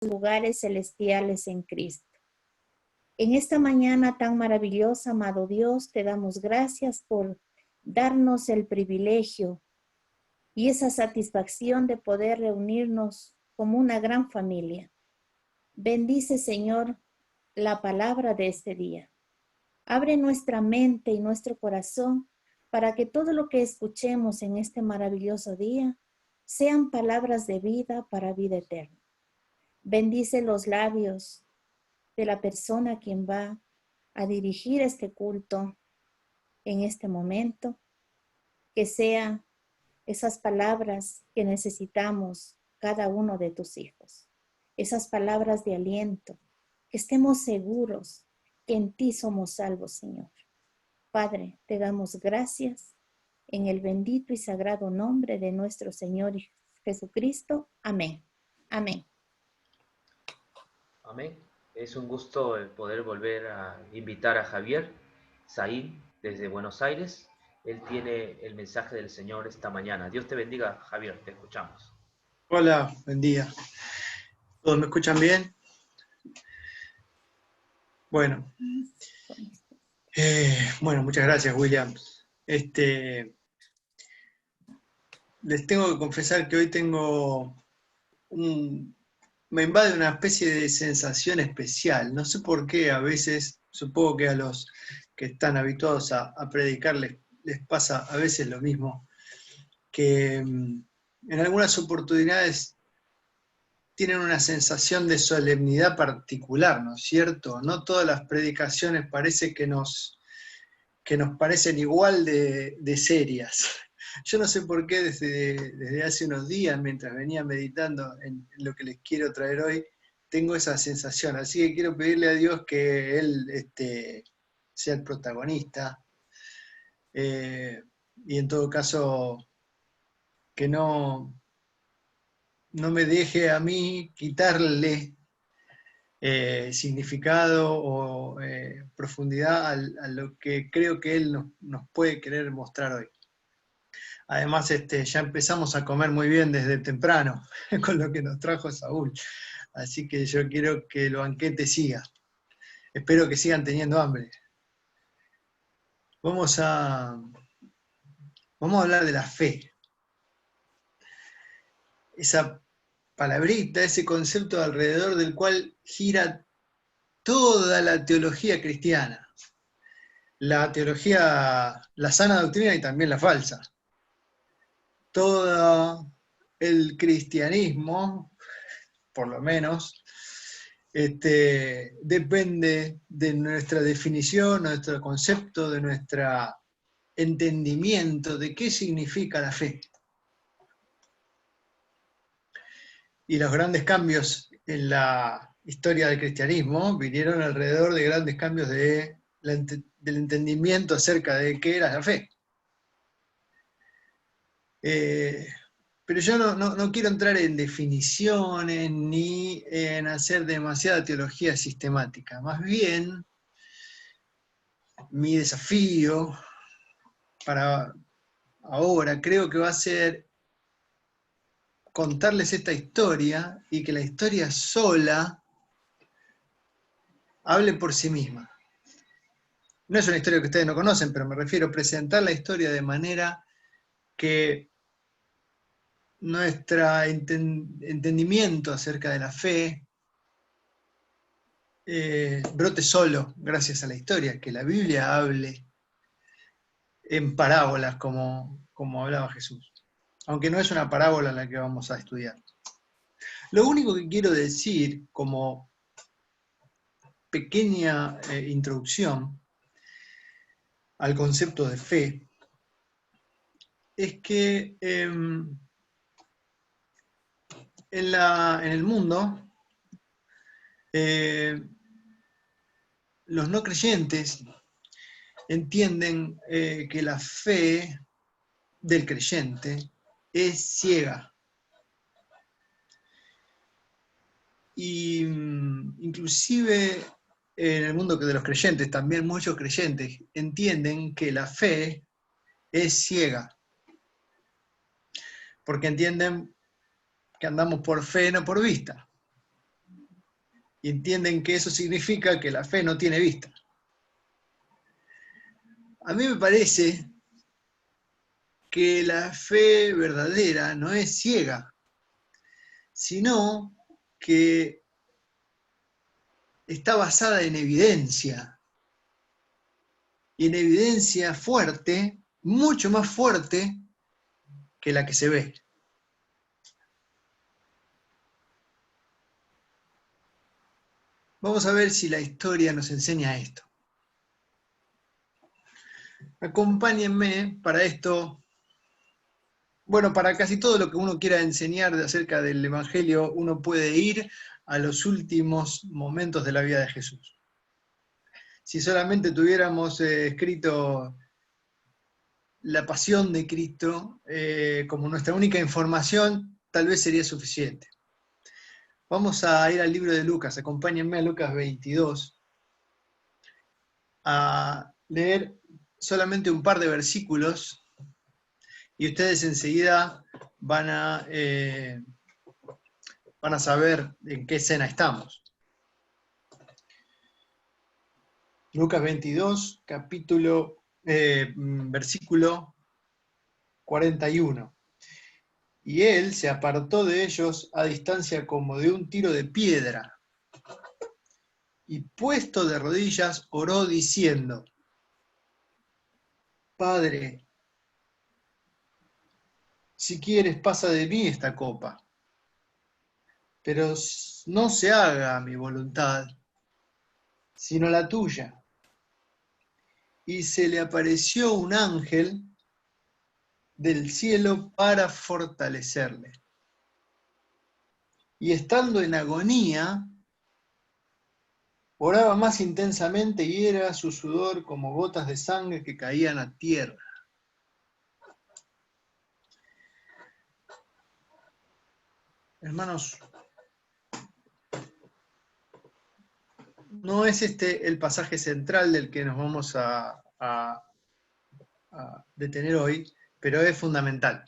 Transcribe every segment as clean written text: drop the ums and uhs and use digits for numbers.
lugares celestiales en Cristo. En esta mañana tan maravillosa, amado Dios, te damos gracias por darnos el privilegio y esa satisfacción de poder reunirnos como una gran familia. Bendice, Señor, la palabra de este día. Abre nuestra mente y nuestro corazón para que todo lo que escuchemos en este maravilloso día sean palabras de vida para vida eterna. Bendice los labios de la persona a quien va a dirigir este culto en este momento, que sean esas palabras que necesitamos cada uno de tus hijos, esas palabras de aliento, que estemos seguros que en ti somos salvos, Señor. Padre, te damos gracias en el bendito y sagrado nombre de nuestro Señor Jesucristo. Amén. Amén. Amén. Es un gusto el poder volver a invitar a Javier Saín desde Buenos Aires. Él tiene el mensaje del Señor esta mañana. Dios te bendiga, Javier, te escuchamos. Hola, buen día. ¿Todos me escuchan bien? Bueno, muchas gracias, William. Les tengo que confesar que hoy me invade una especie de sensación especial. No sé por qué, a veces, supongo que a los que están habituados a predicar les pasa a veces lo mismo, que en algunas oportunidades tienen una sensación de solemnidad particular, ¿no es cierto? No todas las predicaciones parece que nos parecen igual de serias. Yo no sé por qué desde hace unos días, mientras venía meditando en lo que les quiero traer hoy, tengo esa sensación. Así que quiero pedirle a Dios que Él sea el protagonista, y en todo caso que no me deje a mí quitarle significado o profundidad a lo que creo que Él nos puede querer mostrar hoy. Además, ya empezamos a comer muy bien desde temprano, con lo que nos trajo Saúl. Así que yo quiero que el banquete siga. Espero que sigan teniendo hambre. Vamos a hablar de la fe. Esa palabrita, ese concepto alrededor del cual gira toda la teología cristiana. La teología, la sana doctrina y también la falsa. Todo el cristianismo, por lo menos, depende de nuestra definición, nuestro concepto, de nuestro entendimiento de qué significa la fe. Y los grandes cambios en la historia del cristianismo vinieron alrededor de grandes cambios del entendimiento acerca de qué era la fe. Pero yo no quiero entrar en definiciones ni en hacer demasiada teología sistemática. Más bien, mi desafío para ahora creo que va a ser contarles esta historia y que la historia sola hable por sí misma. No es una historia que ustedes no conocen, pero me refiero a presentar la historia de manera que nuestro entendimiento acerca de la fe brote solo gracias a la historia, que la Biblia hable en parábolas como hablaba Jesús. Aunque no es una parábola la que vamos a estudiar. Lo único que quiero decir como pequeña introducción al concepto de fe es que en el mundo los no creyentes entienden que la fe del creyente es ciega. Y inclusive en el mundo de los creyentes, también muchos creyentes entienden que la fe es ciega. Porque entienden que andamos por fe, no por vista. y entienden que eso significa que la fe no tiene vista. A mí me parece que la fe verdadera no es ciega, sino que está basada en evidencia, y en evidencia fuerte, mucho más fuerte que la que se ve. Vamos a ver si la historia nos enseña esto. Acompáñenme para esto. Bueno, para casi todo lo que uno quiera enseñar acerca del Evangelio, uno puede ir a los últimos momentos de la vida de Jesús. Si solamente tuviéramos escrito la pasión de Cristo como nuestra única información, tal vez sería suficiente. Vamos a ir al libro de Lucas, acompáñenme a Lucas 22, a leer solamente un par de versículos, y ustedes enseguida van a saber en qué escena estamos. Lucas 22, versículo 41. Y él se apartó de ellos a distancia como de un tiro de piedra, y puesto de rodillas oró diciendo: Padre, si quieres pasa de mí esta copa, pero no se haga mi voluntad, sino la tuya. Y se le apareció un ángel del cielo para fortalecerle. Y estando en agonía, oraba más intensamente y era su sudor como gotas de sangre que caían a tierra. Hermanos, no es este el pasaje central del que nos vamos a detener hoy, pero es fundamental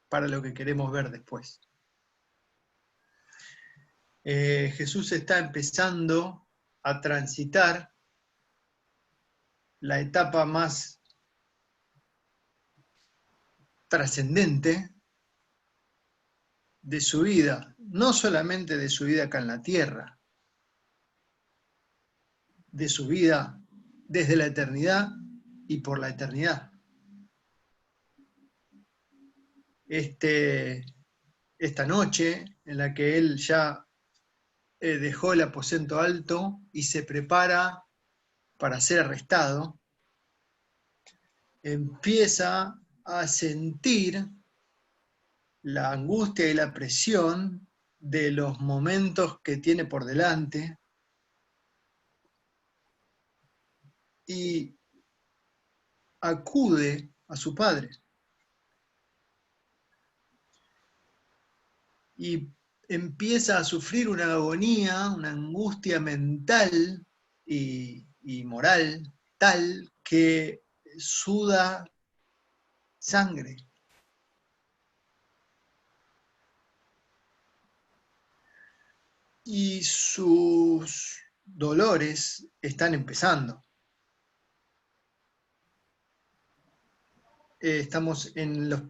para lo que queremos ver después. Jesús está empezando a transitar la etapa más trascendente de su vida, no solamente de su vida acá en la tierra, de su vida desde la eternidad y por la eternidad. Esta noche en la que él ya dejó el aposento alto y se prepara para ser arrestado, empieza a sentir la angustia y la presión de los momentos que tiene por delante, y acude a su padre. Y empieza a sufrir una agonía, una angustia mental y moral tal que suda sangre. Y sus dolores están empezando. Estamos en los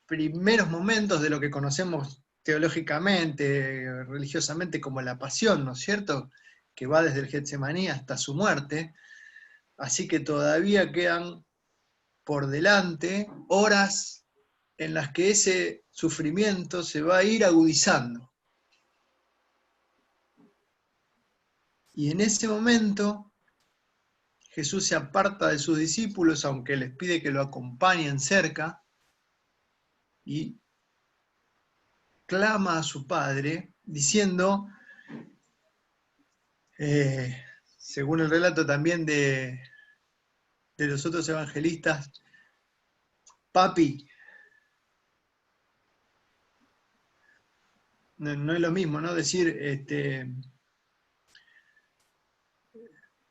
primeros momentos de lo que conocemos teológicamente, religiosamente, como la pasión, ¿no es cierto?, que va desde el Getsemaní hasta su muerte. Así que todavía quedan por delante horas en las que ese sufrimiento se va a ir agudizando. Y en ese momento Jesús se aparta de sus discípulos, aunque les pide que lo acompañen cerca, y clama a su Padre diciendo, según el relato también de los otros evangelistas, papi. No es lo mismo, ¿no? Decir,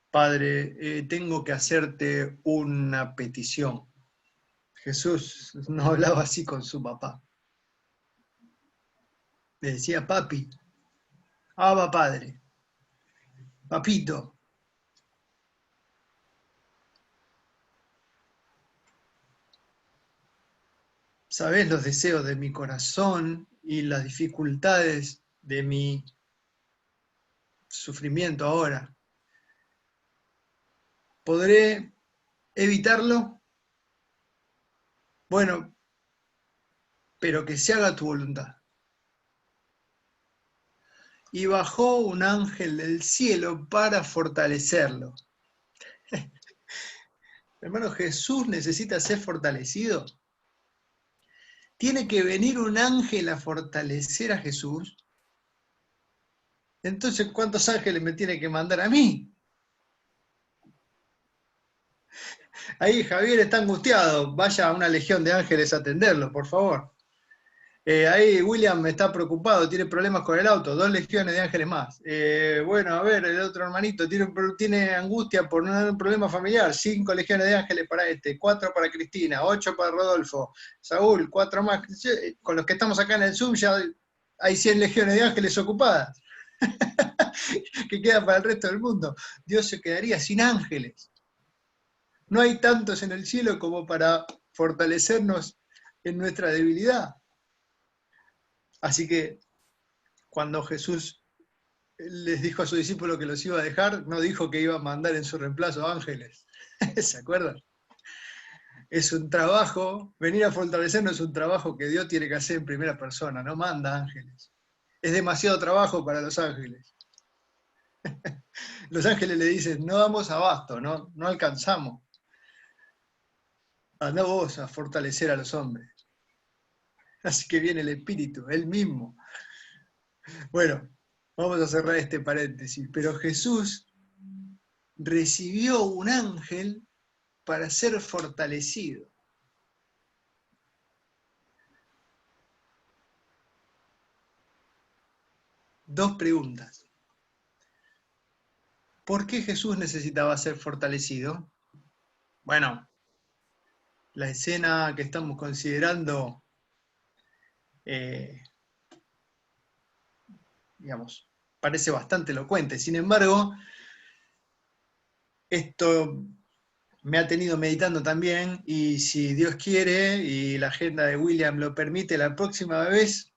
Padre, tengo que hacerte una petición. Jesús no hablaba así con su papá. Le decía papi. Abba Padre, Papito. Sabés los deseos de mi corazón y las dificultades de mi sufrimiento ahora. ¿Podré evitarlo? Bueno, pero que se haga tu voluntad. Y bajó un ángel del cielo para fortalecerlo. Hermano, Jesús necesita ser fortalecido. ¿Tiene que venir un ángel a fortalecer a Jesús? Entonces, ¿cuántos ángeles me tiene que mandar a mí? Ahí Javier está angustiado. Vaya a una legión de ángeles a atenderlo, por favor. Ahí William está preocupado, tiene problemas con el auto, 2 legiones de ángeles más. Bueno, a ver, el otro hermanito tiene angustia por un problema familiar, 5 legiones de ángeles para este, 4 para Cristina, 8 para Rodolfo, Saúl, 4 más. Con los que estamos acá en el Zoom ya hay 100 legiones de ángeles ocupadas, que quedan para el resto del mundo. Dios se quedaría sin ángeles. No hay tantos en el cielo como para fortalecernos en nuestra debilidad. Así que cuando Jesús les dijo a sus discípulos que los iba a dejar, no dijo que iba a mandar en su reemplazo ángeles. ¿Se acuerdan? Es un trabajo, venir a fortalecernos es un trabajo que Dios tiene que hacer en primera persona, no manda ángeles. Es demasiado trabajo para los ángeles. Los ángeles le dicen, no damos abasto, no alcanzamos. Andá vos a fortalecer a los hombres. Así que viene el Espíritu, Él mismo. Bueno, vamos a cerrar este paréntesis. Pero Jesús recibió un ángel para ser fortalecido. Dos preguntas. ¿Por qué Jesús necesitaba ser fortalecido? Bueno, la escena que estamos considerando, digamos, parece bastante elocuente. Sin embargo, esto me ha tenido meditando también, y si Dios quiere y la agenda de William lo permite, la próxima vez,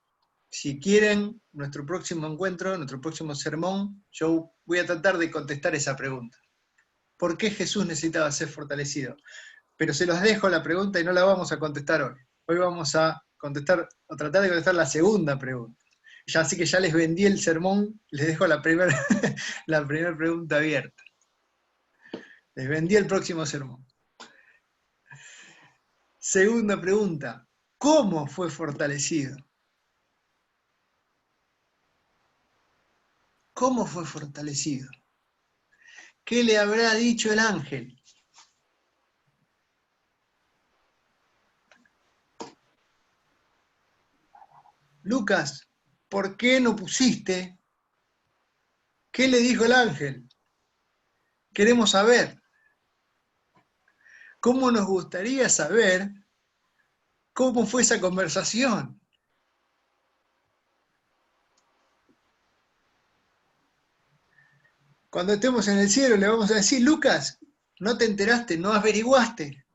si quieren, nuestro próximo encuentro, nuestro próximo sermón, yo voy a tratar de contestar esa pregunta. ¿Por qué Jesús necesitaba ser fortalecido? Pero se los dejo la pregunta y no la vamos a contestar hoy. Hoy vamos a contestar, o tratar de contestar la segunda pregunta. Ya, así que ya les vendí el sermón, les dejo la primera la primera pregunta abierta. Les vendí el próximo sermón. Segunda pregunta, ¿cómo fue fortalecido? ¿Cómo fue fortalecido? ¿Qué le habrá dicho el ángel? Lucas, ¿por qué no pusiste? ¿Qué le dijo el ángel? Queremos saber. ¿Cómo nos gustaría saber cómo fue esa conversación? Cuando estemos en el cielo le vamos a decir, Lucas, no te enteraste, no averiguaste.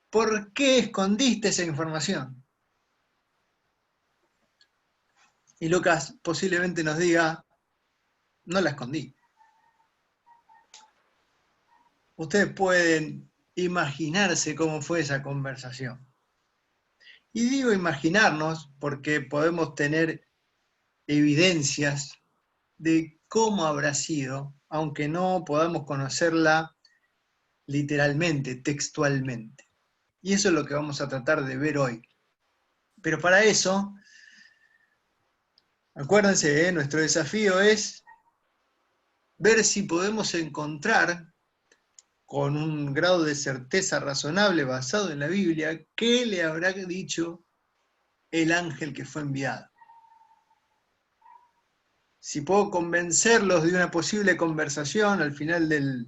¿Por qué escondiste esa información? Y Lucas posiblemente nos diga, no la escondí. Ustedes pueden imaginarse cómo fue esa conversación. Y digo imaginarnos porque podemos tener evidencias de cómo habrá sido, aunque no podamos conocerla literalmente, textualmente. Y eso es lo que vamos a tratar de ver hoy. Pero para eso, acuérdense, nuestro desafío es ver si podemos encontrar con un grado de certeza razonable basado en la Biblia, qué le habrá dicho el ángel que fue enviado. Si puedo convencerlos de una posible conversación al final de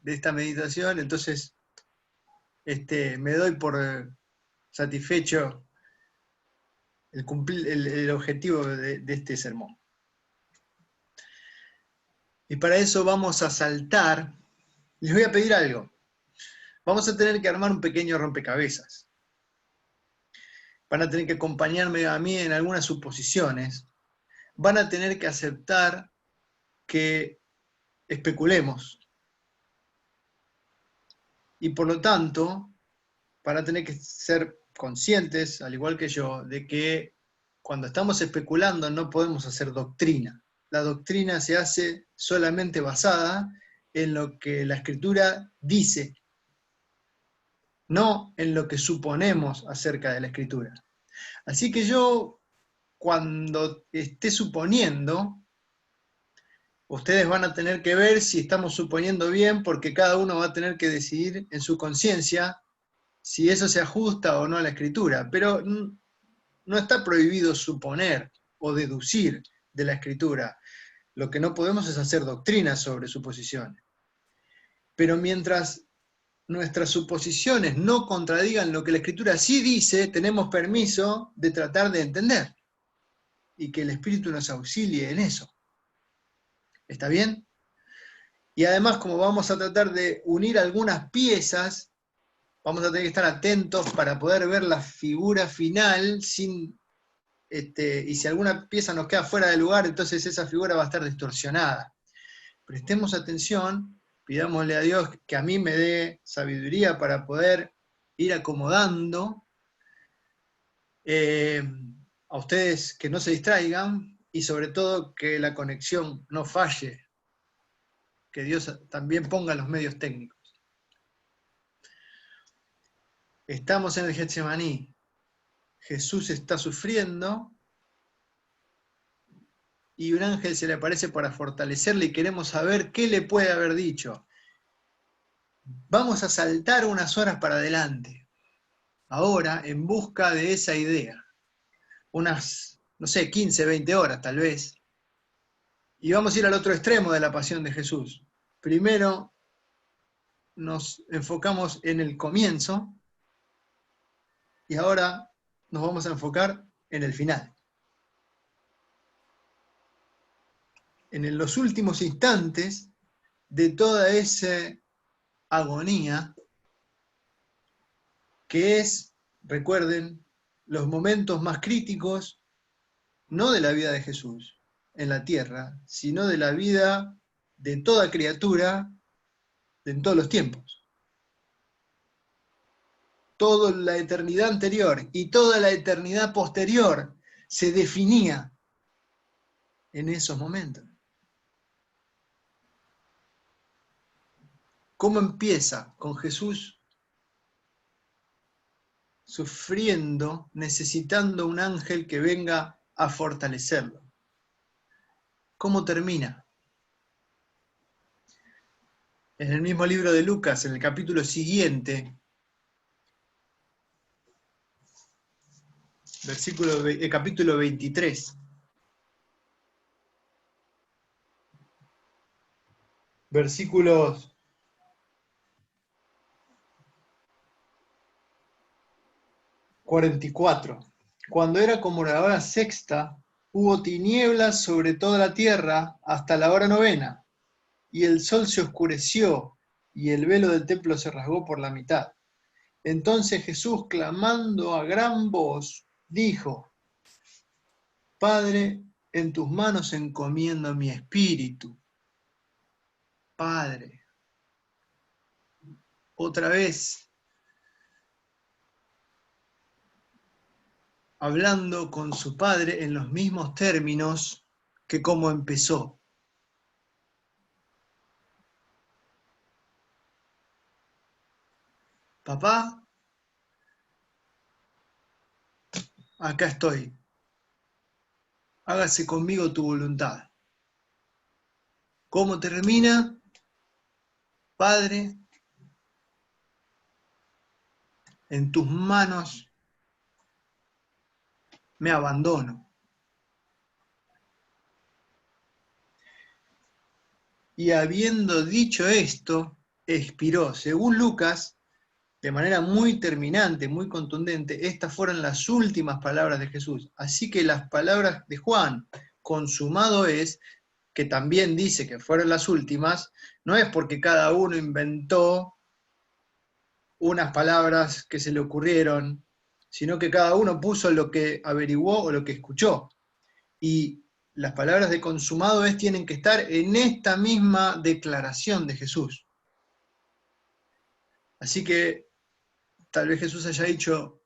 esta meditación, entonces me doy por satisfecho el objetivo de este sermón. Y para eso vamos a saltar. Les voy a pedir algo. Vamos a tener que armar un pequeño rompecabezas. Van a tener que acompañarme a mí en algunas suposiciones. Van a tener que aceptar que especulemos. Y por lo tanto, van a tener que ser conscientes, al igual que yo, de que cuando estamos especulando no podemos hacer doctrina. La doctrina se hace solamente basada en lo que la Escritura dice, no en lo que suponemos acerca de la Escritura. Así que yo, cuando esté suponiendo, ustedes van a tener que ver si estamos suponiendo bien, porque cada uno va a tener que decidir en su conciencia si eso se ajusta o no a la Escritura. Pero no está prohibido suponer o deducir de la Escritura. Lo que no podemos es hacer doctrina sobre suposiciones. Pero mientras nuestras suposiciones no contradigan lo que la Escritura sí dice, tenemos permiso de tratar de entender. Y que el Espíritu nos auxilie en eso. ¿Está bien? Y además, como vamos a tratar de unir algunas piezas, vamos a tener que estar atentos para poder ver la figura final sin... y si alguna pieza nos queda fuera de lugar, entonces esa figura va a estar distorsionada. Prestemos atención, pidámosle a Dios que a mí me dé sabiduría para poder ir acomodando, a ustedes que no se distraigan, y sobre todo que la conexión no falle, que Dios también ponga los medios técnicos. Estamos en el Getsemaní. Jesús está sufriendo y un ángel se le aparece para fortalecerle y queremos saber qué le puede haber dicho. Vamos a saltar unas horas para adelante, ahora en busca de esa idea. Unas, no sé, 15, 20 horas tal vez. Y vamos a ir al otro extremo de la pasión de Jesús. Primero nos enfocamos en el comienzo y ahora nos vamos a enfocar en el final. En los últimos instantes de toda esa agonía que es, recuerden, los momentos más críticos, no de la vida de Jesús en la tierra, sino de la vida de toda criatura en todos los tiempos. Toda la eternidad anterior y toda la eternidad posterior se definía en esos momentos. ¿Cómo empieza? Con Jesús sufriendo, necesitando un ángel que venga a fortalecerlo. ¿Cómo termina? En el mismo libro de Lucas, en el capítulo siguiente, capítulo 23, versículos 44. Cuando era como la hora sexta, hubo tinieblas sobre toda la tierra hasta la hora novena, y el sol se oscureció, y el velo del templo se rasgó por la mitad. Entonces Jesús, clamando a gran voz, dijo: Padre, en tus manos encomiendo mi espíritu. Padre. Otra vez, hablando con su Padre en los mismos términos que como empezó. Papá, acá estoy. Hágase conmigo tu voluntad. ¿Cómo termina? Padre, en tus manos me abandono. Y habiendo dicho esto, expiró. Según Lucas, de manera muy terminante, muy contundente, estas fueron las últimas palabras de Jesús. Así que las palabras de Juan, consumado es, que también dice que fueron las últimas, no es porque cada uno inventó unas palabras que se le ocurrieron, sino que cada uno puso lo que averiguó o lo que escuchó. Y las palabras de consumado tienen que estar en esta misma declaración de Jesús. Así que tal vez Jesús haya dicho,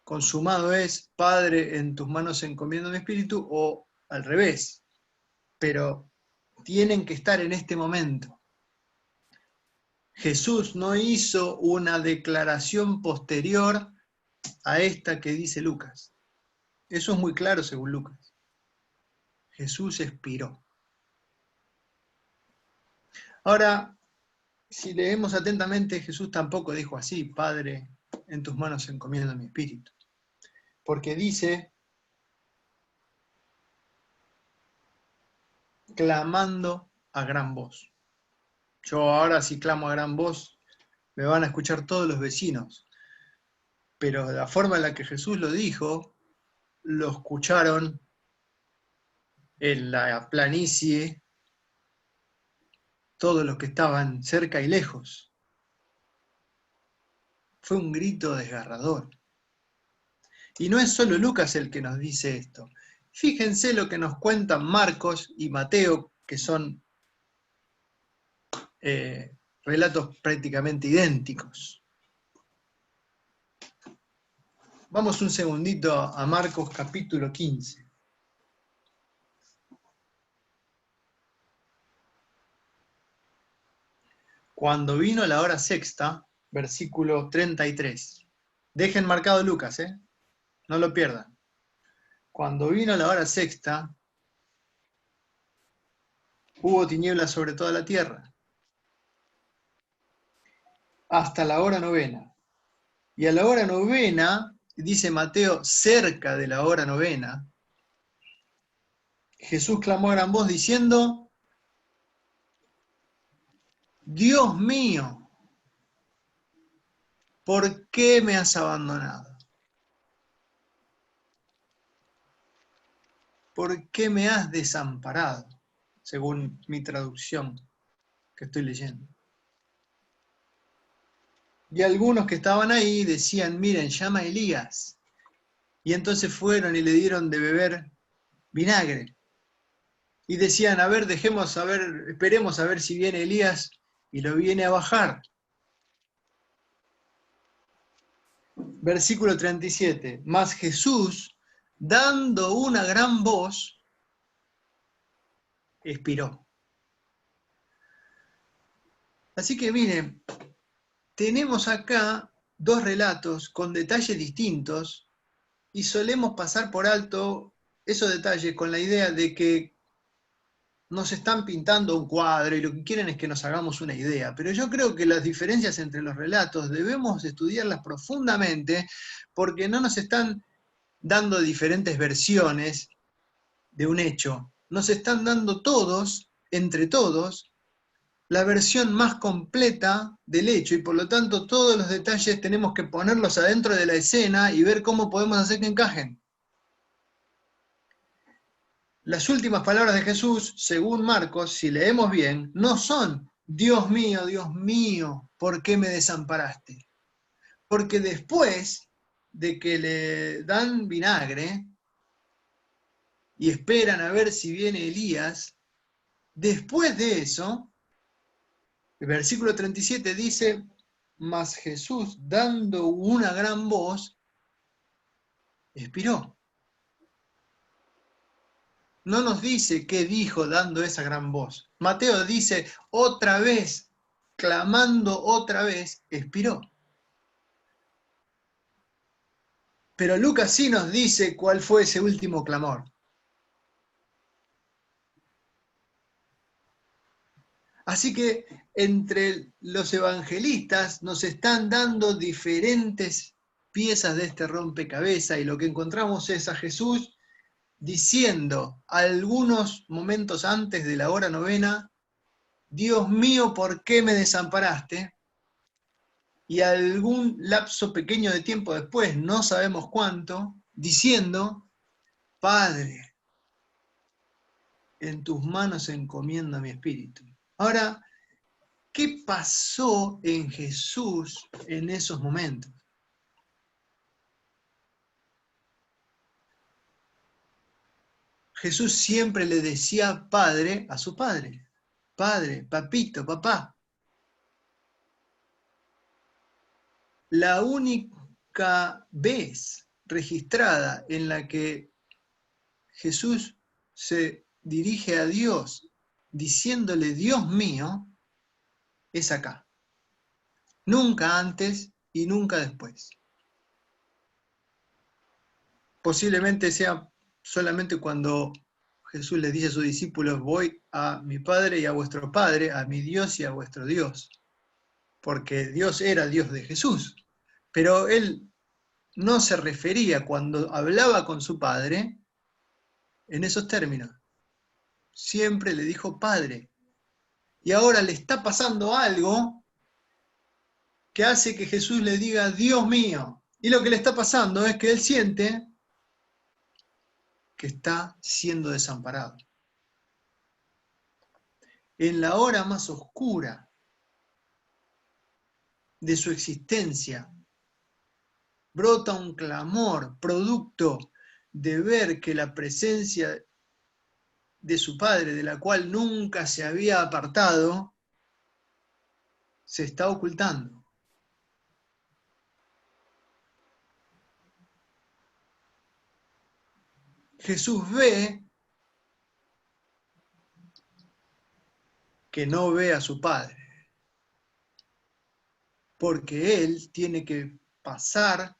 consumado es, Padre, en tus manos encomiendo mi espíritu, o al revés, pero tienen que estar en este momento. Jesús no hizo una declaración posterior a esta que dice Lucas. Eso es muy claro según Lucas. Jesús expiró. Ahora, si leemos atentamente, Jesús tampoco dijo así, Padre, en tus manos encomiendo mi espíritu. Porque dice, clamando a gran voz. Yo ahora si clamo a gran voz, me van a escuchar todos los vecinos. Pero de la forma en la que Jesús lo dijo, lo escucharon en la planicie todos los que estaban cerca y lejos. Fue un grito desgarrador. Y no es solo Lucas el que nos dice esto. Fíjense lo que nos cuentan Marcos y Mateo, que son relatos prácticamente idénticos. Vamos un segundito a Marcos capítulo 15. Cuando vino la hora sexta, versículo 33. Dejen marcado Lucas, no lo pierdan. Cuando vino la hora sexta, hubo tinieblas sobre toda la tierra, hasta la hora novena. Y a la hora novena, dice Mateo, cerca de la hora novena, Jesús clamó a gran voz diciendo, Dios mío, ¿por qué me has abandonado? ¿Por qué me has desamparado? Según mi traducción que estoy leyendo. Y algunos que estaban ahí decían, miren, llama a Elías. Y entonces fueron y le dieron de beber vinagre. Y decían, a ver, esperemos a ver si viene Elías y lo viene a bajar. Versículo 37. Mas Jesús, dando una gran voz, expiró. Así que miren, tenemos acá dos relatos con detalles distintos y solemos pasar por alto esos detalles con la idea de que nos están pintando un cuadro y lo que quieren es que nos hagamos una idea. Pero yo creo que las diferencias entre los relatos debemos estudiarlas profundamente porque no nos están dando diferentes versiones de un hecho. Nos están dando todos, entre todos, la versión más completa del hecho y por lo tanto todos los detalles tenemos que ponerlos adentro de la escena y ver cómo podemos hacer que encajen. Las últimas palabras de Jesús, según Marcos, si leemos bien, no son Dios mío, ¿por qué me desamparaste? Porque después de que le dan vinagre y esperan a ver si viene Elías, después de eso, el versículo 37 dice, mas Jesús, dando una gran voz, expiró. No nos dice qué dijo dando esa gran voz. Mateo dice, otra vez, clamando otra vez, expiró. Pero Lucas sí nos dice cuál fue ese último clamor. Así que entre los evangelistas nos están dando diferentes piezas de este rompecabezas y lo que encontramos es a Jesús diciendo algunos momentos antes de la hora novena, Dios mío, ¿por qué me desamparaste? Y algún lapso pequeño de tiempo después, no sabemos cuánto, diciendo, Padre, en tus manos encomiendo mi espíritu. Ahora, ¿qué pasó en Jesús en esos momentos? Jesús siempre le decía padre a su padre. Padre, papito, papá. La única vez registrada en la que Jesús se dirige a Dios diciéndole Dios mío es acá. Nunca antes y nunca después. Posiblemente sea solamente cuando Jesús les dice a sus discípulos, voy a mi Padre y a vuestro Padre, a mi Dios y a vuestro Dios. Porque Dios era Dios de Jesús. Pero él no se refería cuando hablaba con su Padre en esos términos. Siempre le dijo Padre. Y ahora le está pasando algo que hace que Jesús le diga Dios mío. Y lo que le está pasando es que él siente que está siendo desamparado. En la hora más oscura de su existencia, brota un clamor producto de ver que la presencia de su padre, de la cual nunca se había apartado, se está ocultando. Jesús ve que no ve a su padre, porque él tiene que pasar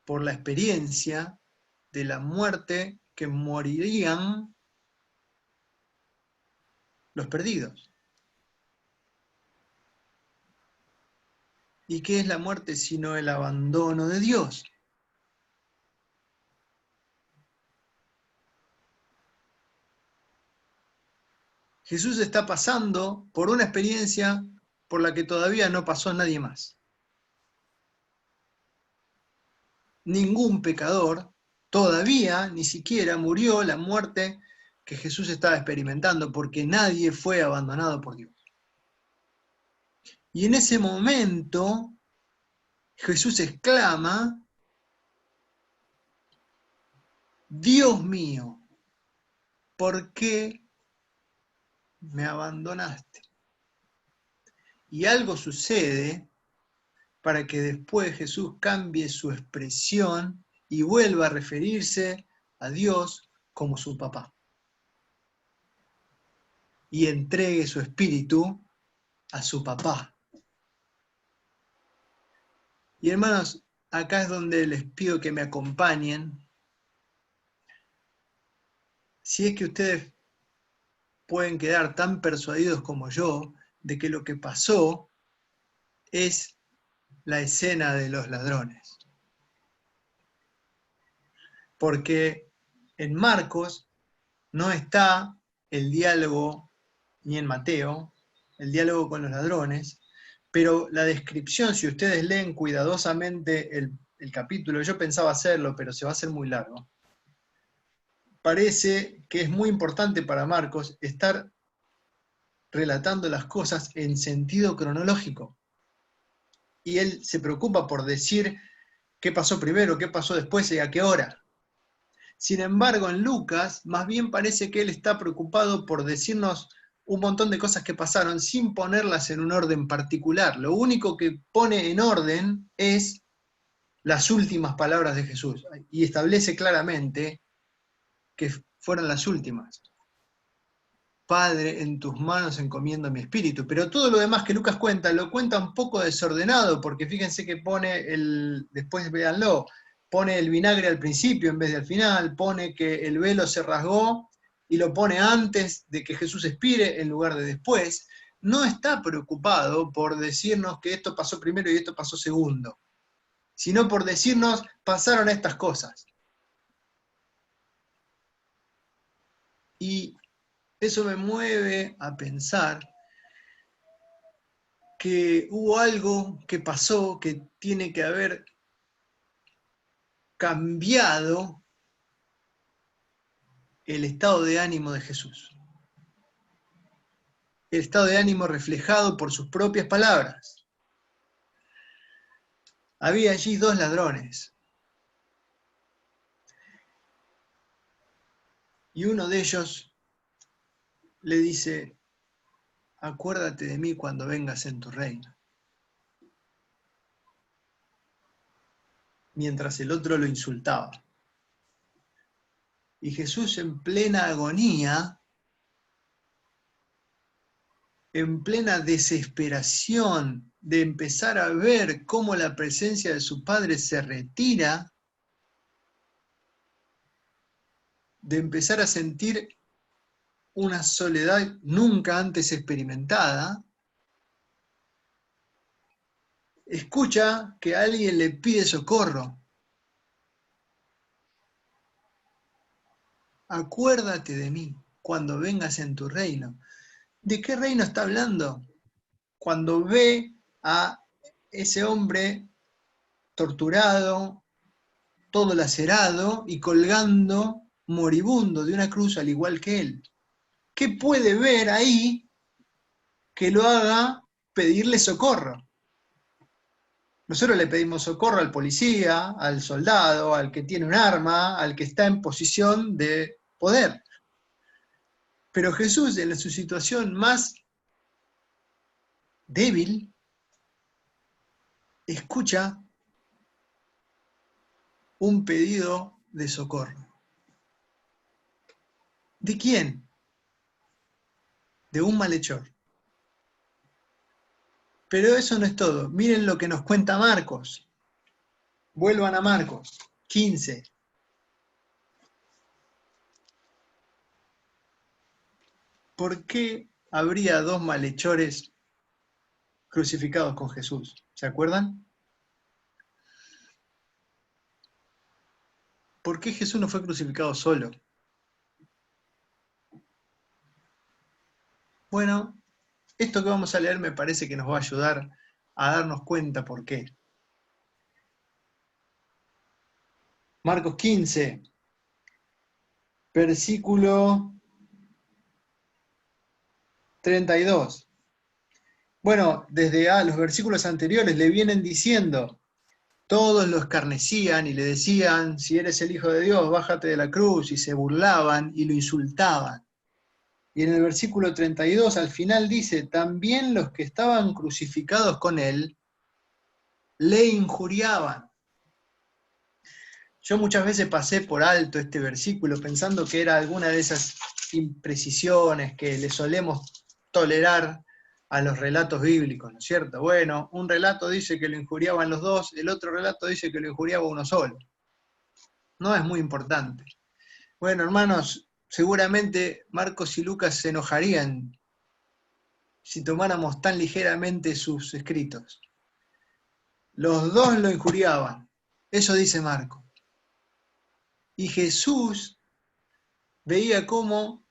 por la experiencia de la muerte que morirían los perdidos. ¿Y qué es la muerte sino el abandono de Dios? Jesús está pasando por una experiencia por la que todavía no pasó nadie más. Ningún pecador todavía ni siquiera murió la muerte que Jesús estaba experimentando, porque nadie fue abandonado por Dios. Y en ese momento Jesús exclama, Dios mío, ¿por qué me abandonaste? Y algo sucede para que después Jesús cambie su expresión y vuelva a referirse a Dios como su papá. Y entregue su espíritu a su papá. Y hermanos, acá es donde les pido que me acompañen. Si es que ustedes pueden quedar tan persuadidos como yo de que lo que pasó es la escena de los ladrones. Porque en Marcos no está el diálogo, ni en Mateo, el diálogo con los ladrones, pero la descripción, si ustedes leen cuidadosamente el capítulo, yo pensaba hacerlo, pero se va a hacer muy largo, parece que es muy importante para Marcos estar relatando las cosas en sentido cronológico. Y él se preocupa por decir qué pasó primero, qué pasó después y a qué hora. Sin embargo, en Lucas, más bien parece que él está preocupado por decirnos un montón de cosas que pasaron sin ponerlas en un orden particular. Lo único que pone en orden es las últimas palabras de Jesús y establece claramente que fueron las últimas. Padre, en tus manos encomiendo mi espíritu. Pero todo lo demás que Lucas cuenta, lo cuenta un poco desordenado, porque fíjense que pone después véanlo, pone el vinagre al principio en vez de al final, pone que el velo se rasgó y lo pone antes de que Jesús expire en lugar de después. No está preocupado por decirnos que esto pasó primero y esto pasó segundo, sino por decirnos pasaron estas cosas. Y eso me mueve a pensar que hubo algo que pasó que tiene que haber cambiado el estado de ánimo de Jesús. el estado de ánimo reflejado por sus propias palabras. Había allí dos ladrones. Y uno de ellos le dice, acuérdate de mí cuando vengas en tu reino. Mientras el otro lo insultaba. Y Jesús, en plena agonía, en plena desesperación de empezar a ver cómo la presencia de su Padre se retira, de empezar a sentir una soledad nunca antes experimentada, escucha que alguien le pide socorro. Acuérdate de mí cuando vengas en tu reino. ¿De qué reino está hablando? Cuando ve a ese hombre torturado, todo lacerado y colgando moribundo de una cruz al igual que él. ¿Qué puede ver ahí que lo haga pedirle socorro? Nosotros le pedimos socorro al policía, al soldado, al que tiene un arma, al que está en posición de poder. Pero Jesús, en su situación más débil, escucha un pedido de socorro. ¿De quién? De un malhechor. Pero eso no es todo. Miren lo que nos cuenta Marcos. Vuelvan a Marcos 15. ¿Por qué habría dos malhechores crucificados con Jesús? ¿Se acuerdan? ¿Por qué Jesús no fue crucificado solo? Bueno, esto que vamos a leer me parece que nos va a ayudar a darnos cuenta por qué. Marcos 15, versículo 32. Bueno, desde los versículos anteriores le vienen diciendo, todos lo escarnecían y le decían, si eres el Hijo de Dios, bájate de la cruz, y se burlaban y lo insultaban. Y en el versículo 32 al final dice, también los que estaban crucificados con él le injuriaban. Yo muchas veces pasé por alto este versículo pensando que era alguna de esas imprecisiones que le solemos tolerar a los relatos bíblicos, ¿no es cierto? Bueno, un relato dice que lo injuriaban los dos, el otro relato dice que lo injuriaba uno solo. No es muy importante. Bueno, hermanos, seguramente Marcos y Lucas se enojarían si tomáramos tan ligeramente sus escritos. Los dos lo injuriaban, eso dice Marcos. Y Jesús veía cómo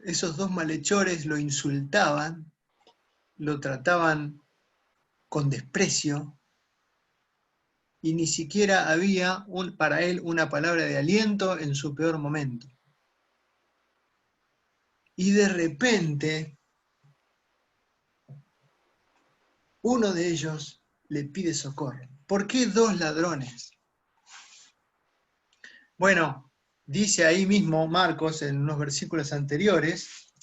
esos dos malhechores lo insultaban, lo trataban con desprecio, y ni siquiera había para él una palabra de aliento en su peor momento. Y de repente, uno de ellos le pide socorro. ¿Por qué dos ladrones? Bueno, dice ahí mismo Marcos en unos versículos anteriores,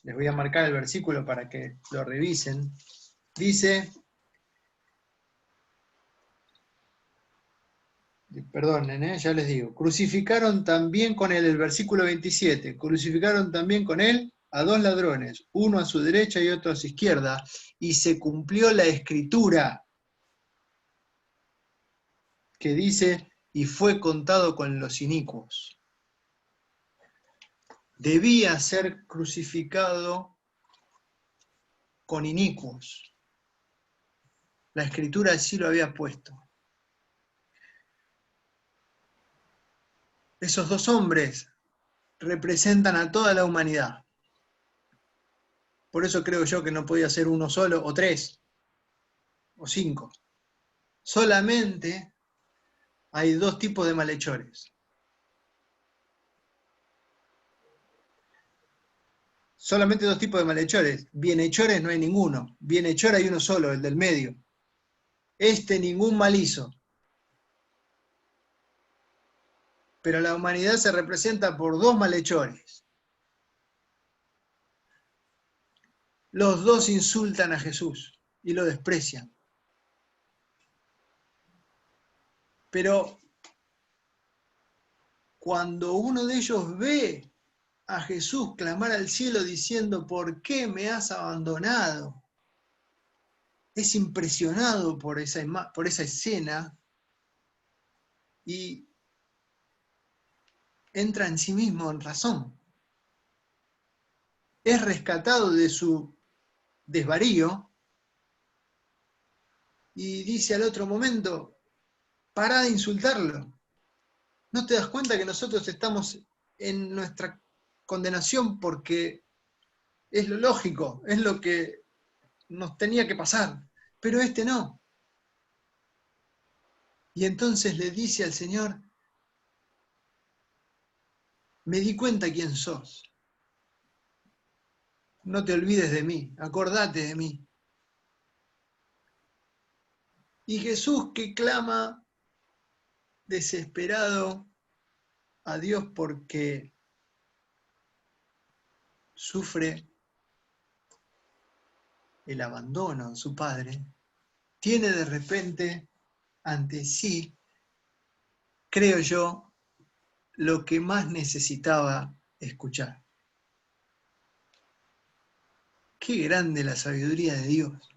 les voy a marcar el versículo para que lo revisen, dice, perdonen, ya les digo, crucificaron también con él, el versículo 27, crucificaron también con él a dos ladrones, uno a su derecha y otro a su izquierda, y se cumplió la escritura que dice, y fue contado con los inicuos. Debía ser crucificado con inicuos. La escritura así lo había puesto. Esos dos hombres representan a toda la humanidad. Por eso creo yo que no podía ser uno solo, o tres, o cinco. Solamente hay dos tipos de malhechores. solamente dos tipos de malhechores. Bienhechores no hay ninguno. Bienhechor hay uno solo, el del medio. Ningún mal hizo. Pero la humanidad se representa por dos malhechores. Los dos insultan a Jesús y lo desprecian. Pero cuando uno de ellos ve a Jesús clamar al cielo diciendo, ¿por qué me has abandonado? Es impresionado por esa escena y entra en sí mismo en razón. Es rescatado de su desvarío y dice al otro momento, pará de insultarlo. ¿No te das cuenta que nosotros estamos en nuestra condenación porque es lo lógico, es lo que nos tenía que pasar, pero no? Y entonces le dice al Señor, me di cuenta quién sos. No te olvides de mí, acordate de mí. Y Jesús, que clama desesperado a Dios porque sufre el abandono de su padre, tiene de repente ante sí, creo yo, lo que más necesitaba escuchar. Qué grande la sabiduría de Dios.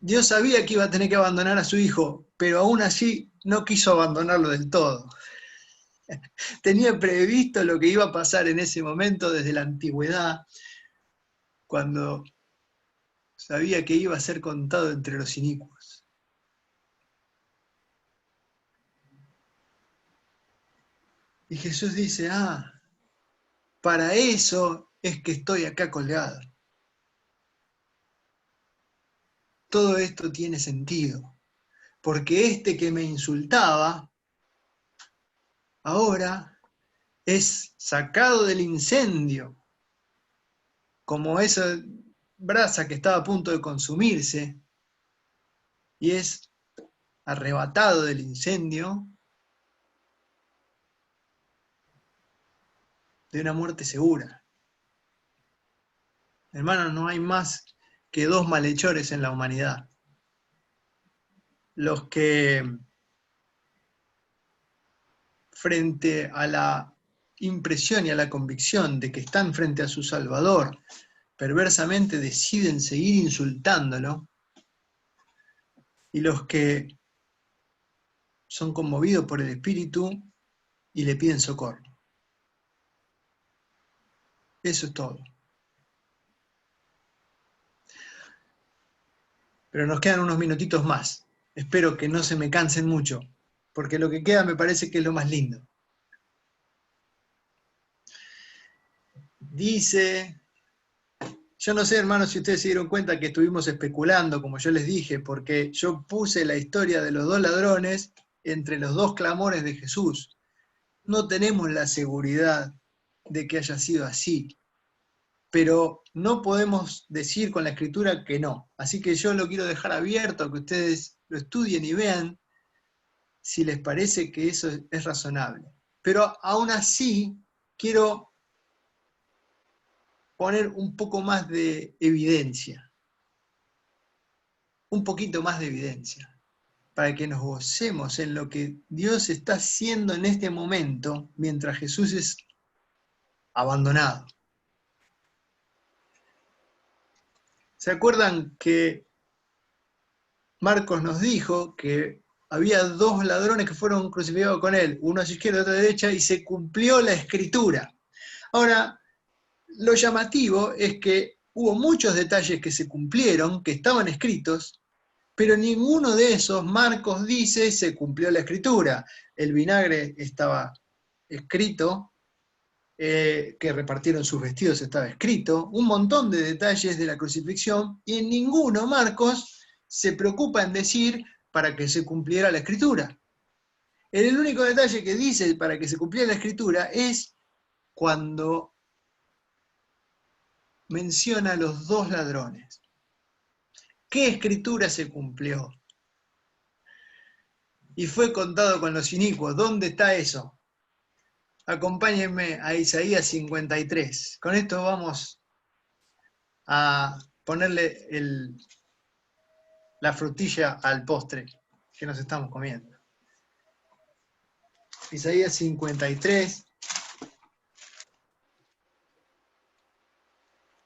Dios sabía que iba a tener que abandonar a su hijo, pero aún así no quiso abandonarlo del todo. Tenía previsto lo que iba a pasar en ese momento desde la antigüedad, cuando sabía que iba a ser contado entre los inicuos. Y Jesús dice, para eso es que estoy acá colgado. Todo esto tiene sentido, porque que me insultaba, ahora es sacado del incendio, como esa brasa que estaba a punto de consumirse, y es arrebatado del incendio de una muerte segura. Hermanos, no hay más que dos malhechores en la humanidad. Los que, frente a la impresión y a la convicción de que están frente a su Salvador, perversamente deciden seguir insultándolo, y los que son conmovidos por el Espíritu y le piden socorro. Eso es todo. Pero nos quedan unos minutitos más. Espero que no se me cansen mucho, porque lo que queda me parece que es lo más lindo. Dice, yo no sé, hermanos, si ustedes se dieron cuenta que estuvimos especulando, como yo les dije, porque yo puse la historia de los dos ladrones entre los dos clamores de Jesús. No tenemos la seguridad de que haya sido así, pero no podemos decir con la Escritura que no. Así que yo lo quiero dejar abierto, que ustedes lo estudien y vean si les parece que eso es razonable. Pero aún así, quiero poner un poco más de evidencia, un poquito más de evidencia, para que nos gocemos en lo que Dios está haciendo en este momento, mientras Jesús es abandonado. ¿Se acuerdan que Marcos nos dijo que había dos ladrones que fueron crucificados con él, uno a su izquierda y otro a la derecha, y se cumplió la Escritura? Ahora, lo llamativo es que hubo muchos detalles que se cumplieron, que estaban escritos, pero ninguno de esos Marcos dice se cumplió la Escritura. El vinagre estaba escrito, que repartieron sus vestidos estaba escrito, un montón de detalles de la crucifixión, y en ninguno Marcos se preocupa en decir para que se cumpliera la Escritura. El único detalle que dice para que se cumpliera la Escritura es cuando menciona a los 2 ladrones. ¿Qué escritura se cumplió? Y fue contado con los inicuos. ¿Dónde está eso? Acompáñenme a Isaías 53. Con esto vamos a ponerle la frutilla al postre que nos estamos comiendo. Isaías 53,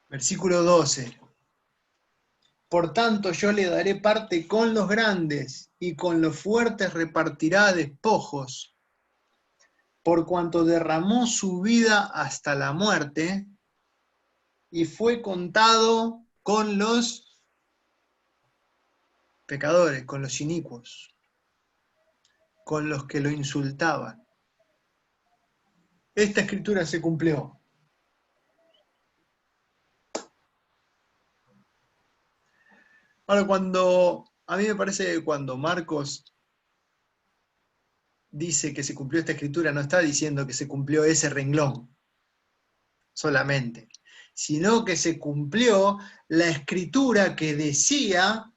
versículo 12. Por tanto yo le daré parte con los grandes, y con los fuertes repartirá despojos, por cuanto derramó su vida hasta la muerte, y fue contado con los pecadores, con los inicuos, con los que lo insultaban. Esta escritura se cumplió. Ahora, a mí me parece que cuando Marcos dice que se cumplió esta escritura, no está diciendo que se cumplió ese renglón solamente, sino que se cumplió la escritura que decía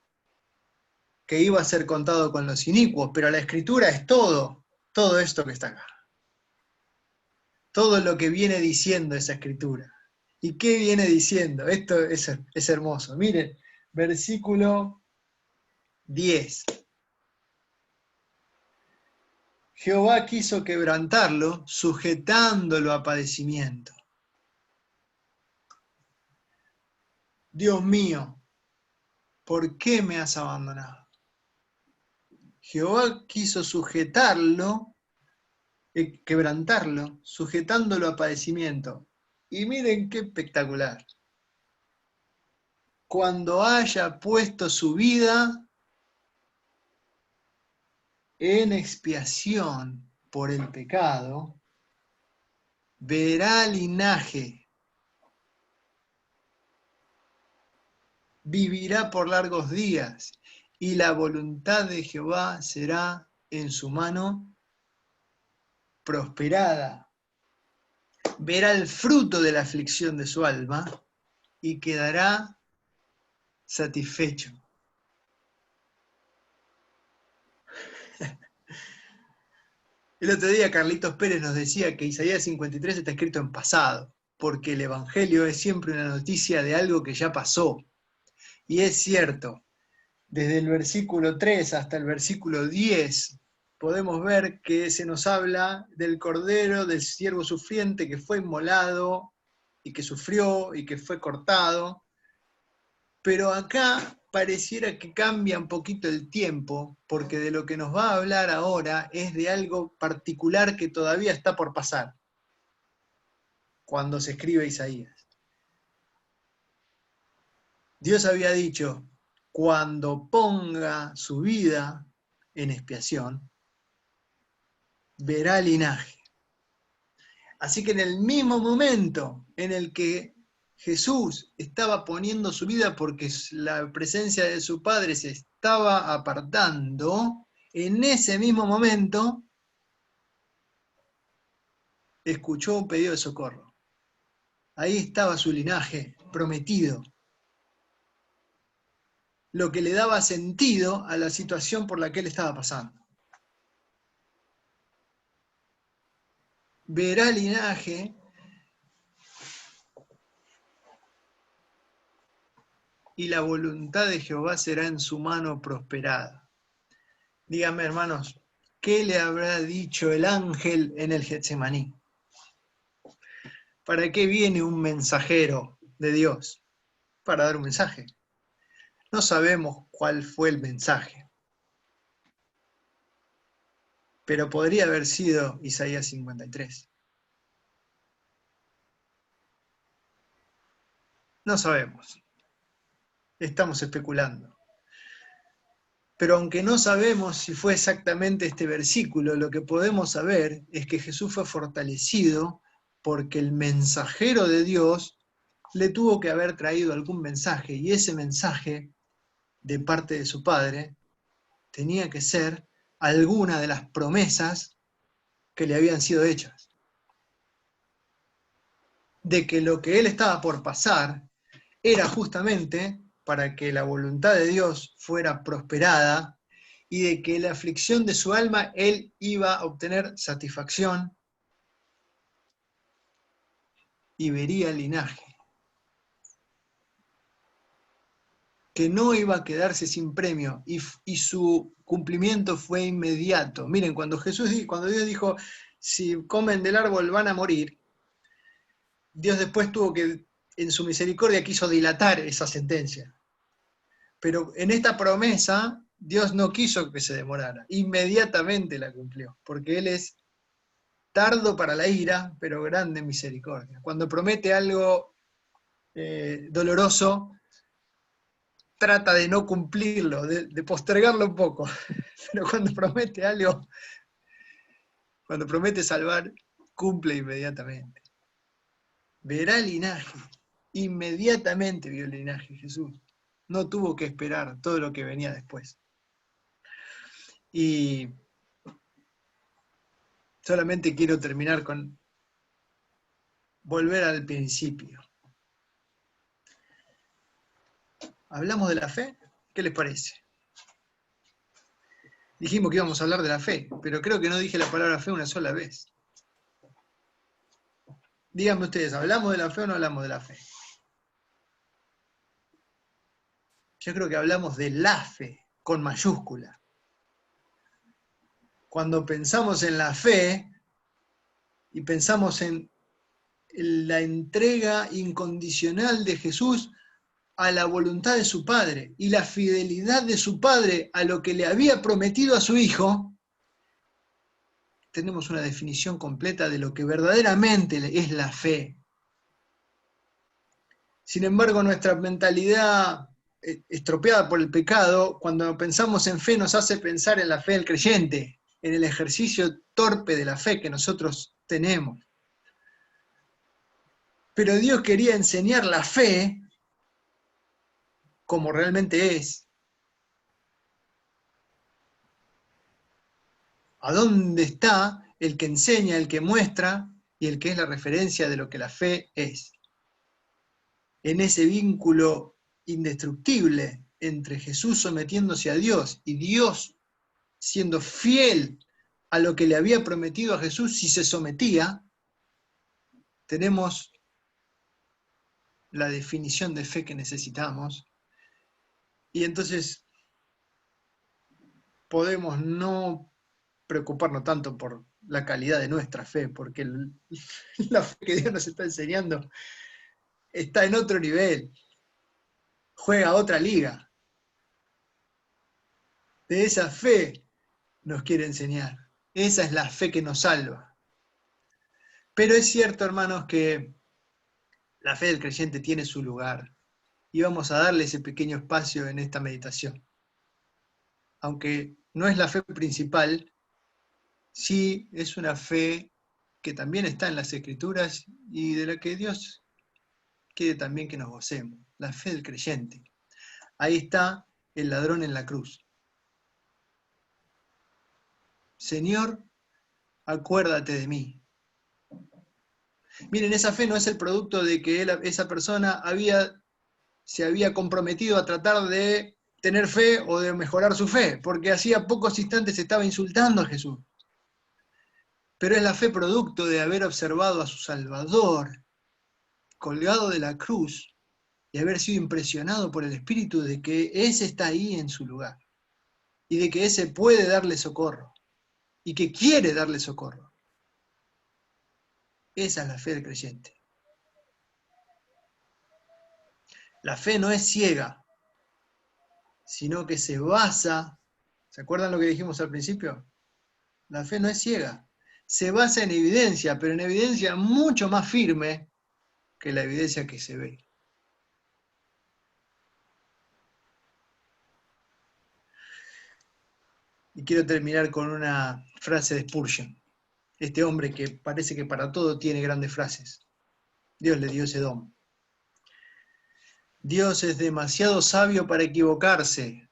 que iba a ser contado con los inicuos, pero la escritura es todo esto que está acá. Todo lo que viene diciendo esa escritura. ¿Y qué viene diciendo? Esto es hermoso. Miren, versículo 10. Jehová quiso quebrantarlo, sujetándolo a padecimiento. Dios mío, ¿por qué me has abandonado? Jehová quiso sujetarlo, quebrantarlo, sujetándolo a padecimiento. Y miren qué espectacular. Cuando haya puesto su vida en expiación por el pecado, verá linaje, vivirá por largos días, y la voluntad de Jehová será en su mano prosperada. Verá el fruto de la aflicción de su alma y quedará satisfecho. El otro día Carlitos Pérez nos decía que Isaías 53 está escrito en pasado, porque el Evangelio es siempre una noticia de algo que ya pasó. Y es cierto, desde el versículo 3 hasta el versículo 10, podemos ver que se nos habla del cordero, del siervo sufriente que fue inmolado y que sufrió y que fue cortado. Pero acá pareciera que cambia un poquito el tiempo, porque de lo que nos va a hablar ahora es de algo particular que todavía está por pasar, cuando se escribe Isaías. Dios había dicho, cuando ponga su vida en expiación, verá linaje. Así que en el mismo momento en el que Jesús estaba poniendo su vida porque la presencia de su Padre se estaba apartando, en ese mismo momento escuchó un pedido de socorro. Ahí estaba su linaje prometido, lo que le daba sentido a la situación por la que él estaba pasando. Verá linaje y la voluntad de Jehová será en su mano prosperada. Díganme, hermanos, ¿qué le habrá dicho el ángel en el Getsemaní? ¿Para qué viene un mensajero de Dios? Para dar un mensaje. No sabemos cuál fue el mensaje, pero podría haber sido Isaías 53. No sabemos. Estamos especulando. Pero aunque no sabemos si fue exactamente este versículo, lo que podemos saber es que Jesús fue fortalecido porque el mensajero de Dios le tuvo que haber traído algún mensaje, y ese mensaje de parte de su Padre tenía que ser alguna de las promesas que le habían sido hechas. De que lo que él estaba por pasar era justamente para que la voluntad de Dios fuera prosperada y de que la aflicción de su alma él iba a obtener satisfacción y vería el linaje, que no iba a quedarse sin premio y su cumplimiento fue inmediato. Miren, cuando Dios dijo, si comen del árbol van a morir, Dios después tuvo que, en su misericordia, quiso dilatar esa sentencia. Pero en esta promesa, Dios no quiso que se demorara, inmediatamente la cumplió, porque Él es tardo para la ira, pero grande en misericordia. Cuando promete algo doloroso, trata de no cumplirlo, de postergarlo un poco, pero cuando promete algo, cuando promete salvar, cumple inmediatamente. Verá el linaje, inmediatamente vio el linaje Jesús. No tuvo que esperar todo lo que venía después. Y solamente quiero terminar con volver al principio. ¿Hablamos de la fe? ¿Qué les parece? Dijimos que íbamos a hablar de la fe, pero creo que no dije la palabra fe una sola vez. Díganme ustedes, ¿hablamos de la fe o no hablamos de la fe? Yo creo que hablamos de la fe, con mayúscula. Cuando pensamos en la fe y pensamos en la entrega incondicional de Jesús a la voluntad de su Padre y la fidelidad de su Padre a lo que le había prometido a su Hijo, tenemos una definición completa de lo que verdaderamente es la fe. Sin embargo, nuestra mentalidad estropeada por el pecado, cuando pensamos en fe, nos hace pensar en la fe del creyente, en el ejercicio torpe de la fe que nosotros tenemos. Pero Dios quería enseñar la fe como realmente es. ¿A dónde está el que enseña, el que muestra y el que es la referencia de lo que la fe es? En ese vínculo indestructible entre Jesús sometiéndose a Dios y Dios siendo fiel a lo que le había prometido a Jesús si se sometía, tenemos la definición de fe que necesitamos. Y entonces podemos no preocuparnos tanto por la calidad de nuestra fe, porque la fe que Dios nos está enseñando está en otro nivel, juega otra liga. De esa fe nos quiere enseñar. Esa es la fe que nos salva. Pero es cierto, hermanos, que la fe del creyente tiene su lugar y vamos a darle ese pequeño espacio en esta meditación. Aunque no es la fe principal, sí es una fe que también está en las Escrituras y de la que Dios quiere también que nos gocemos. La fe del creyente. Ahí está el ladrón en la cruz. Señor, acuérdate de mí. Miren, esa fe no es el producto de que esa persona se había comprometido a tratar de tener fe o de mejorar su fe, porque hacía pocos instantes estaba insultando a Jesús. Pero es la fe producto de haber observado a su Salvador colgado de la cruz y haber sido impresionado por el Espíritu de que ese está ahí en su lugar y de que ese puede darle socorro y que quiere darle socorro. Esa es la fe del creyente. La fe no es ciega, sino que se basa, ¿se acuerdan lo que dijimos al principio? La fe no es ciega, se basa en evidencia, pero en evidencia mucho más firme que la evidencia que se ve. Y quiero terminar con una frase de Spurgeon, este hombre que parece que para todo tiene grandes frases. Dios le dio ese don. Dios es demasiado sabio para equivocarse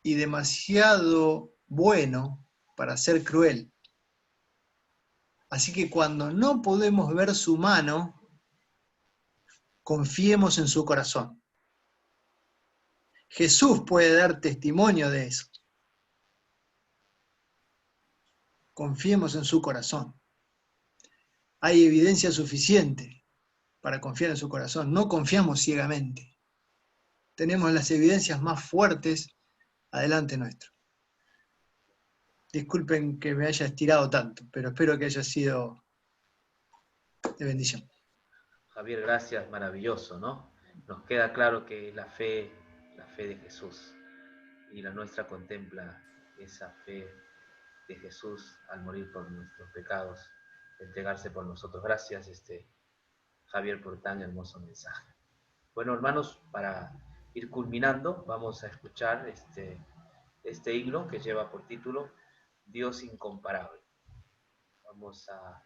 y demasiado bueno para ser cruel. Así que cuando no podemos ver su mano, Confiemos en su corazón. Jesús puede dar testimonio de eso. Confiemos en su corazón. Hay evidencia suficiente para confiar en su corazón. No confiamos ciegamente. Tenemos las evidencias más fuertes adelante nuestro. Disculpen que me haya estirado tanto, pero espero que haya sido de bendición. Javier, gracias, maravilloso, ¿no? Nos queda claro que la fe de Jesús, y la nuestra contempla esa fe de Jesús al morir por nuestros pecados, entregarse por nosotros. Gracias, Javier, por tan hermoso mensaje. Bueno, hermanos, para ir culminando, vamos a escuchar este himno que lleva por título Dios incomparable. Vamos a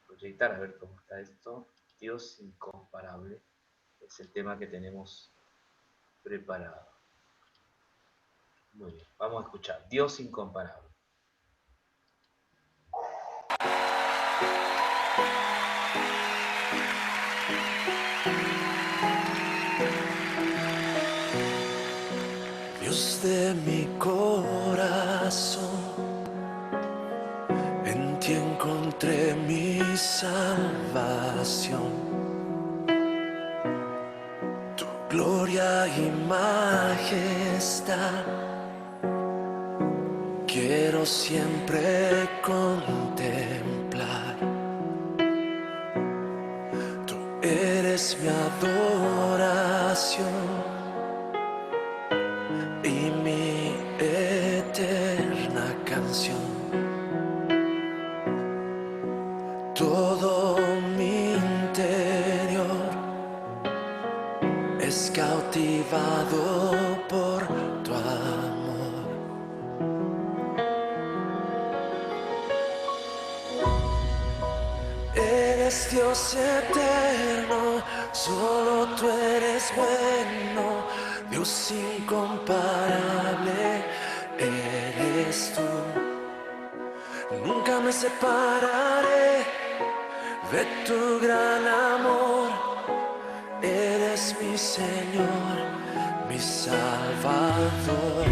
proyectar a ver cómo está esto. Dios incomparable es el tema que tenemos preparado. Muy bien, vamos a escuchar Dios incomparable. Dios de mi corazón, en ti encontré mi salvación. Tu gloria y majestad quiero siempre contemplar. Tú eres mi adoración y mi eterna canción. Todo mi interior es cautivado por tu amor. Eres Dios eterno, solo tú eres bueno. Dios incomparable eres tú. Nunca me separaré de tu gran amor. Eres mi Señor, mi Salvador.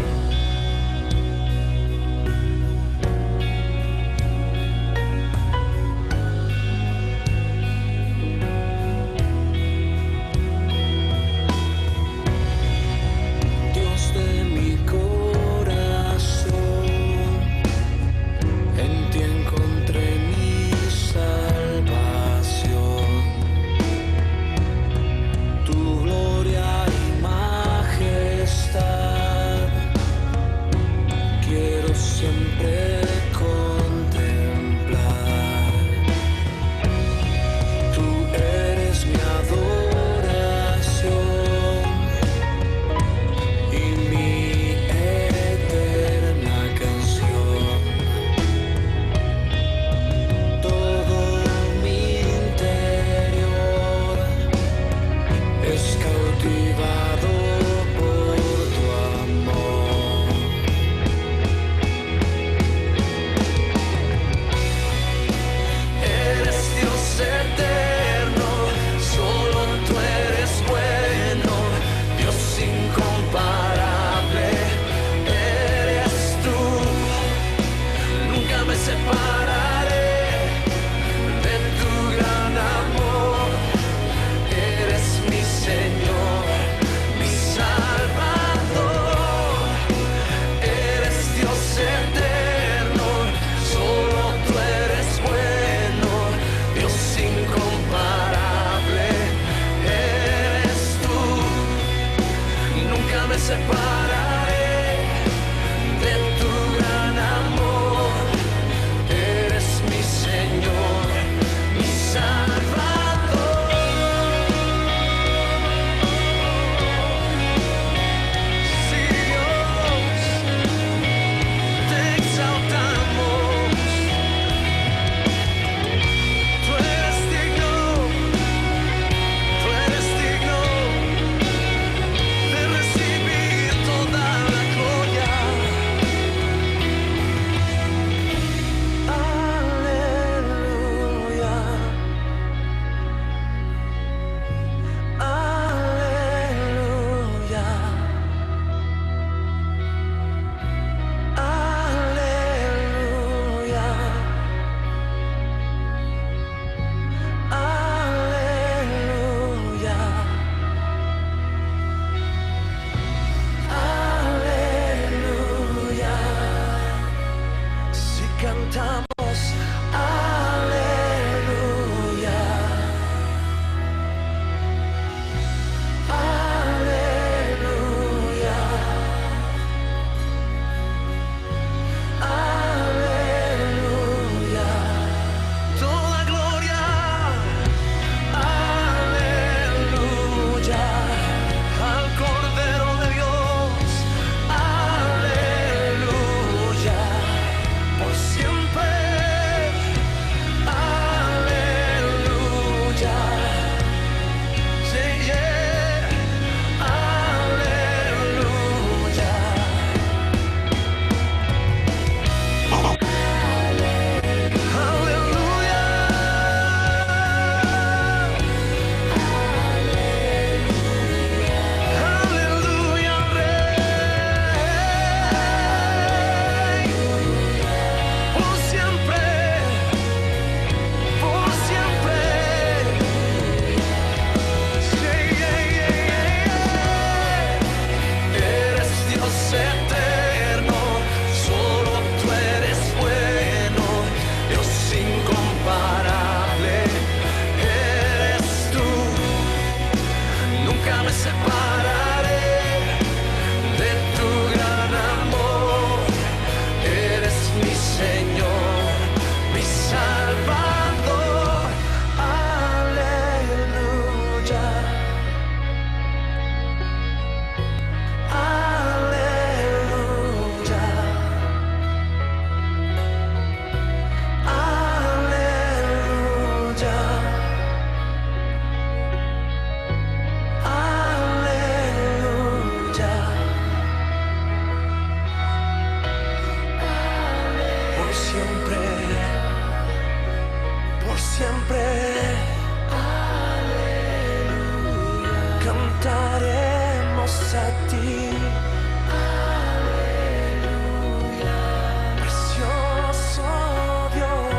Por siempre, cantaremos a ti. Precioso Dios,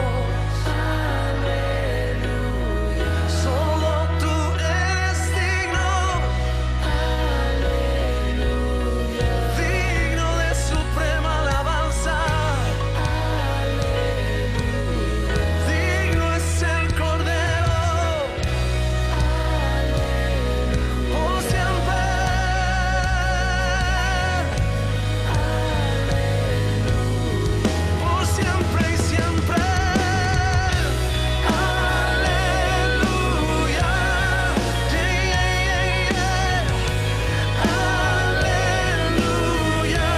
solo tú eres digno, digno de suprema alabanza. Digno es el Cordero, por siempre. Por siempre y siempre. Aleluya. Yeah, yeah, yeah. Aleluya.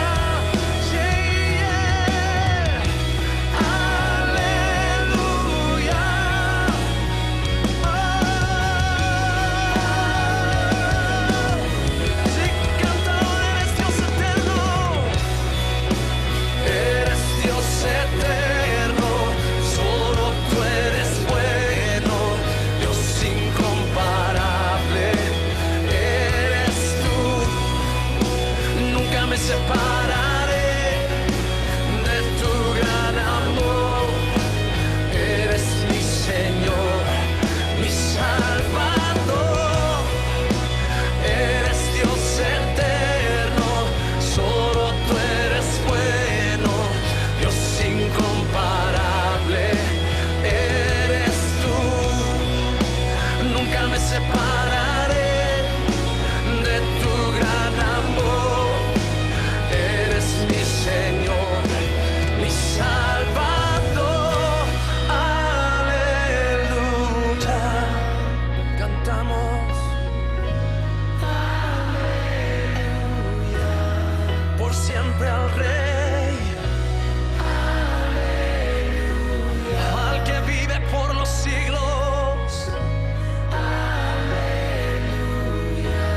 Yeah, yeah. Aleluya. Sí, cantado eres Dios eterno. Eres Dios eterno, solo tú eres bueno, Dios incomparable. Eres tú, nunca me separaré de tu gran amor. Eres mi Señor, mi Salvador. Eres Dios eterno, solo tú eres bueno, Dios incomparable. Eres tú, nunca me separaré de tu gran amor. Eres mi Señor, mi Salvador. Aleluya. Cantamos. Por siempre al Rey, al que vive por los siglos.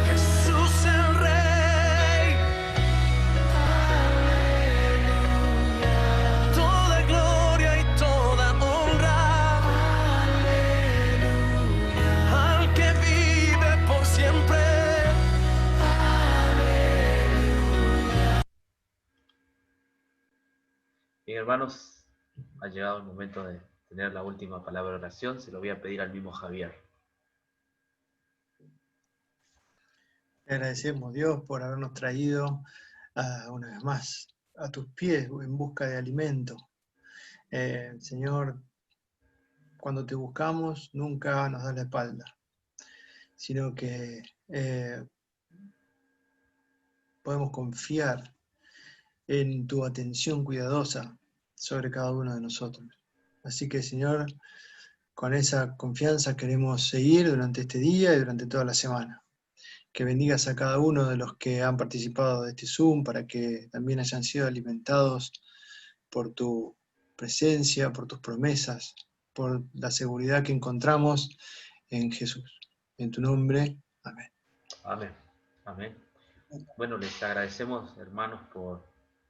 Jesús el Rey, toda gloria y toda honra al que vive por siempre. Bien, hermanos, ha llegado el momento de tener la última palabra de oración. Se lo voy a pedir al mismo Javier. Te agradecemos, Dios, por habernos traído una vez más a tus pies en busca de alimento. Señor, cuando te buscamos, nunca nos das la espalda, sino que podemos confiar en tu atención cuidadosa sobre cada uno de nosotros. Así que, Señor, con esa confianza queremos seguir durante este día y durante toda la semana. Que bendigas a cada uno de los que han participado de este Zoom para que también hayan sido alimentados por tu presencia, por tus promesas, por la seguridad que encontramos en Jesús. En tu nombre, amén. Amén. Amén. Bueno, les agradecemos, hermanos, por